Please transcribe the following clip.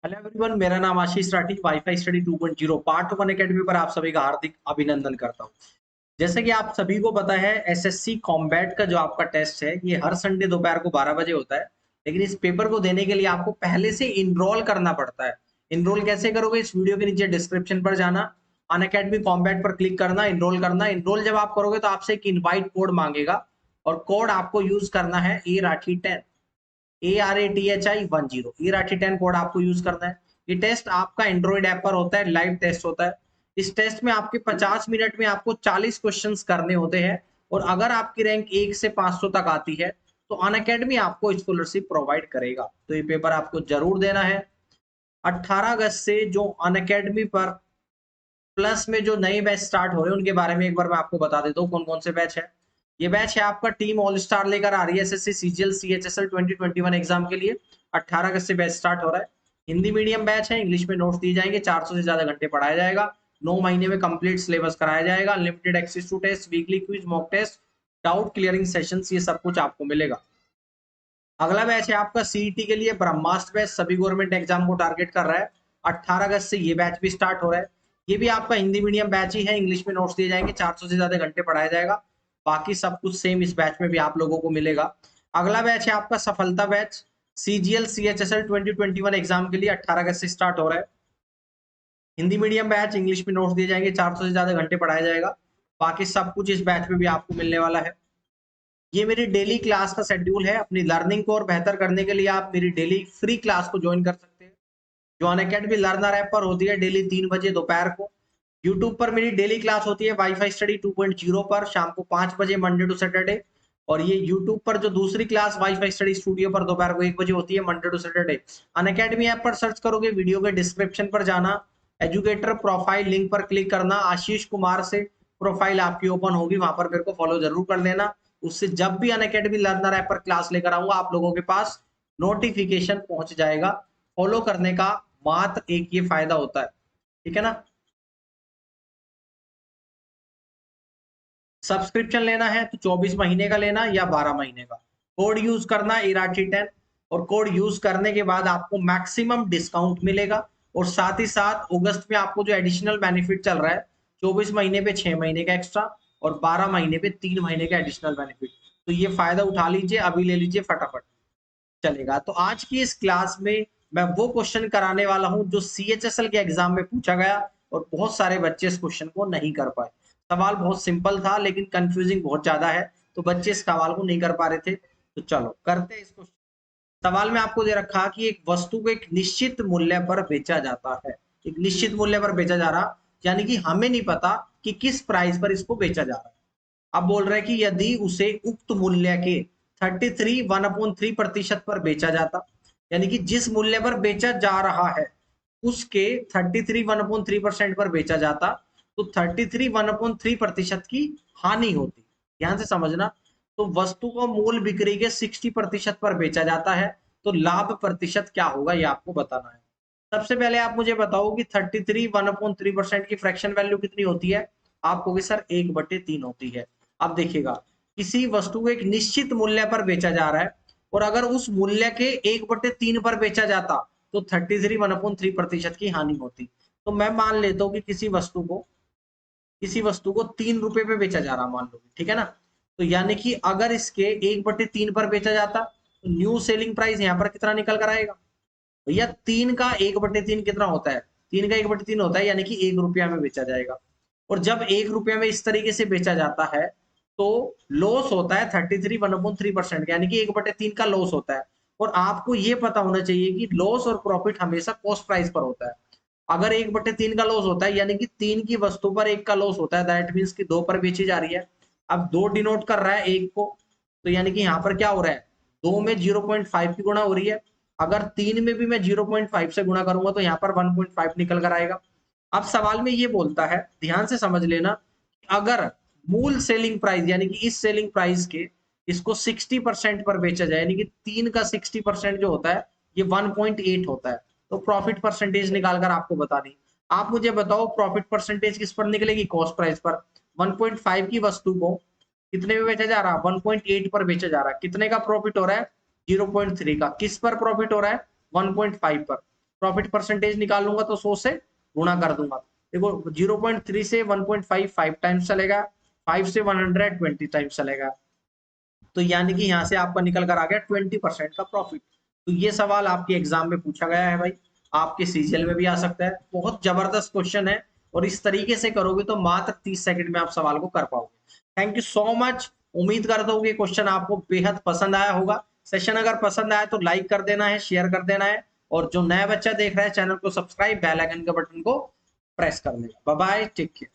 Hello everyone, मेरा नाम Ashish Rathi. WiFi study 2.0 part 1 academy पर आप सभी का हार्दिक अभिनंदन करता हूं। जैसे कि आप सभी को पता है, एसएससी कॉम्बैट का जो आपका टेस्ट है ये हर संडे दोपहर को 12 बजे होता है। लेकिन इस पेपर को देने के लिए आपको पहले से इनरोल करना पड़ता है। इनरोल कैसे करोगे? इस वीडियो के नीचे डिस्क्रिप्शन पर जाना, अनअकैडमी कॉम्बैट पर क्लिक करना, इनरोल करना। इनरोल जब आप करोगे तो आपसे एक इनवाइट कोड मांगेगा और कोड आपको यूज करना है ए राठी 10, ARATHI 10। ये राठी 10 कोड आपको यूज करना है। ये टेस्ट आपका एंड्रॉइड ऐप पर होता है, लाइव टेस्ट होता है। इस टेस्ट में आपके 50 मिनट में आपको 40 क्वेश्चंस करने होते हैं। और अगर आपकी रैंक 1 से 500 तक आती है तो अनअकैडमी आपको स्कॉलरशिप प्रोवाइड करेगा। तो ये पेपर आपको जरूर देना है। 18 अगस्त से जो अनअकैडमी पर प्लस में जो नए बैच स्टार्ट हो रहे हैं उनके बारे में एक बार मैं आपको बता देता हूँ कौन कौन से बैच है। ये बैच है आपका टीम ऑल स्टार लेकर आ रही है एसएससी सीजीएल सीएचएसएल 2021 एग्जाम के लिए। 18 अगस्त से बैच स्टार्ट हो रहा है। हिंदी मीडियम बैच है, इंग्लिश में नोट्स दिए जाएंगे, 400 से ज्यादा घंटे पढ़ाया जाएगा, 9 महीने में कंप्लीट सिलेबस कराया जाएगा, unlimited access to test, weekly quiz, mock test, doubt clearing sessions, ये सब कुछ आपको मिलेगा। अगला बैच है आपका सीईटी के लिए ब्रह्मास्त्र बैच, सभी गवर्नमेंट एग्जाम को टारगेट कर रहा है। 18 अगस्त से ये बैच भी स्टार्ट हो रहा है। ये भी आपका हिंदी मीडियम बैच ही है, इंग्लिश में नोट्स दिए जाएंगे, 400 से ज्यादा घंटे पढ़ाया जाएगा। बाकी सब कुछ सेम इस बैच में भी आप लोगों को मिलेगा। अगला बैच है आपका सफलता बैच, सीजीएल सीएचएसएल 2021 एग्जाम के लिए 18 अगस्त से स्टार्ट हो रहा है। हिंदी मीडियम बैच, इंग्लिश में नोट्स दिए जाएंगे, 400 से ज्यादा घंटे पढ़ाया जाएगा। बाकी सब कुछ इस बैच में भी आपको मिलने वाला है। ये मेरी डेली क्लास का शेड्यूल है। अपनी लर्निंग को और बेहतर करने के लिए आप मेरी डेली फ्री क्लास को ज्वाइन कर सकते हैं, जो अनअकैडमी लर्नर ऐप पर होती है डेली 3 बजे दोपहर को। यूट्यूब पर मेरी डेली क्लास होती है वाईफाई स्टडी 2.0 पर शाम को 5 बजे मंडे टू सैटरडे। और ये यूट्यूब पर जो दूसरी क्लास वाईफाई स्टडी स्टूडियो पर दोपहर को 1 बजे होती है Monday to Saturday. Unacademy app पर सर्च करोगे, वीडियो के डिस्क्रिप्शन पर जाना, एजुकेटर प्रोफाइल लिंक पर क्लिक करना, आशीष कुमार से प्रोफाइल आपकी ओपन होगी, वहां पर मेरे को फॉलो जरूर कर लेना। उससे जब भी अनअकैडमी लर्नर ऐप पर क्लास लेकर आऊंगा आप लोगों के पास नोटिफिकेशन पहुंच जाएगा। फॉलो करने का मात्र एक ये फायदा होता है, ठीक है ना। सब्सक्रिप्शन लेना है तो 24 महीने का लेना या 12 महीने का। कोड यूज करना इराठी 10, और कोड यूज करने के बाद आपको मैक्सिमम डिस्काउंट मिलेगा। और साथ ही साथ अगस्त में आपको जो एडिशनल बेनिफिट चल रहा है, 24 महीने पे 6 महीने का एक्स्ट्रा और 12 महीने पे 3 महीने का एडिशनल बेनिफिट। तो ये फायदा उठा लीजिए, अभी ले लीजिए फटाफट चलेगा। तो आज की इस क्लास में मैं वो क्वेश्चन कराने वाला हूं जो सीएचएसएल के एग्जाम में पूछा गया और बहुत सारे बच्चे इस क्वेश्चन को नहीं कर पाए। सवाल बहुत सिंपल था लेकिन कंफ्यूजिंग बहुत ज्यादा है, तो बच्चे इस सवाल को नहीं कर पा रहे थे। तो चलो करते हैं इस क्वेश्चन। सवाल में आपको दे रखा कि एक वस्तु को एक निश्चित मूल्य पर बेचा जाता है। एक निश्चित मूल्य पर बेचा जा रहा, यानी कि हमें नहीं पता कि किस प्राइस पर इसको बेचा जा रहा है। अब बोल रहे हैं कि यदि उसे उक्त मूल्य के 33 1/3% पर बेचा जाता, यानी कि जिस मूल्य पर बेचा जा रहा है उसके 33 1/3% पर बेचा जाता, तो 33 1/3% की हानि होती। ध्यान से समझना। तो वस्तु को मूल बिक्री के 60% पर बेचा जाता है, तो लाभ प्रतिशत क्या होगा ये आपको बताना है। सबसे पहले आप मुझे बताओ कि 33 1/3% की फ्रैक्शन वैल्यू कितनी होती है। आप कहोगे सर 1/3 होती है। अब देखिएगा, किसी वस्तु को एक निश्चित मूल्य पर बेचा जा रहा है और अगर उस मूल्य के 1/3 पर बेचा जाता तो 33 1/3% की हानि होती। तो मैं मान लेता हूं कि किसी वस्तु को 3 रुपए पे बेचा जा रहा, मान लो, ठीक है ना। तो यानी कि अगर इसके 1/3 पर बेचा जाता तो न्यू सेलिंग प्राइस यहाँ पर कितना निकल कर आएगा भैया? 3 का 1/3 कितना होता है? 3 का 1/3 होता है, यानी कि 1 रुपया में बेचा जाएगा। और जब 1 रुपया में इस तरीके से बेचा जाता है तो लॉस होता है 33 1/3%, यानी कि 1/3 का लॉस होता है। और आपको ये पता होना चाहिए कि लॉस और प्रॉफिट हमेशा कॉस्ट प्राइस पर होता है। अगर 1/3 का लॉस होता है, यानी कि 3 की वस्तु पर 1 का लॉस होता है, दैट मीन्स कि 2 पर बेची जा रही है। अब 2 डिनोट कर रहा है 1 को, तो यानी कि यहाँ पर क्या हो रहा है, 2 में 0.5 की गुणा हो रही है। अगर 3 में भी मैं 0.5 से गुणा करूंगा तो यहाँ पर 1.5 निकल कर आएगा। अब सवाल में ये बोलता है, ध्यान से समझ लेना, अगर मूल सेलिंग प्राइस यानी कि इस सेलिंग प्राइस के इसको 60% पर बेचा जाए, यानी कि 3 का 60% जो होता है ये 1.8 होता है। तो प्रॉफिट परसेंटेज निकालकर आपको बतानी। आप मुझे बताओ प्रॉफिट परसेंटेज किस पर निकलेगी? कॉस्ट प्राइस पर। 1.5 की वस्तु को कितने में बेचा जा रहा है? 1.8 पर बेचा जा रहा है। कितने का प्रॉफिट हो रहा है? 0.3 का। किस पर प्रॉफिट हो रहा है? 1.5 पर। प्रॉफिट परसेंटेज निकाल लूंगा तो 100 से गुणा कर दूंगा। देखो 0.3 से 1.5 5 टाइम्स चलेगा, 5 से 120 टाइम्स चलेगा, तो यानी कि यहाँ से आपका निकल कर आ गया 20% का प्रॉफिट। तो ये सवाल आपके एग्जाम में पूछा गया है भाई, आपके सीजीएल में भी आ सकता है। बहुत जबरदस्त क्वेश्चन है और इस तरीके से करोगे तो मात्र 30 सेकंड में आप सवाल को कर पाओगे। Thank you so much. उम्मीद करता हूँ कि क्वेश्चन आपको बेहद पसंद आया होगा। सेशन अगर पसंद आया तो लाइक कर देना है, शेयर कर देना है, और जो नया बच्चा देख रहा है चैनल को सब्सक्राइब, बेल आइकन के बटन को प्रेस कर देना। Bye bye, take care.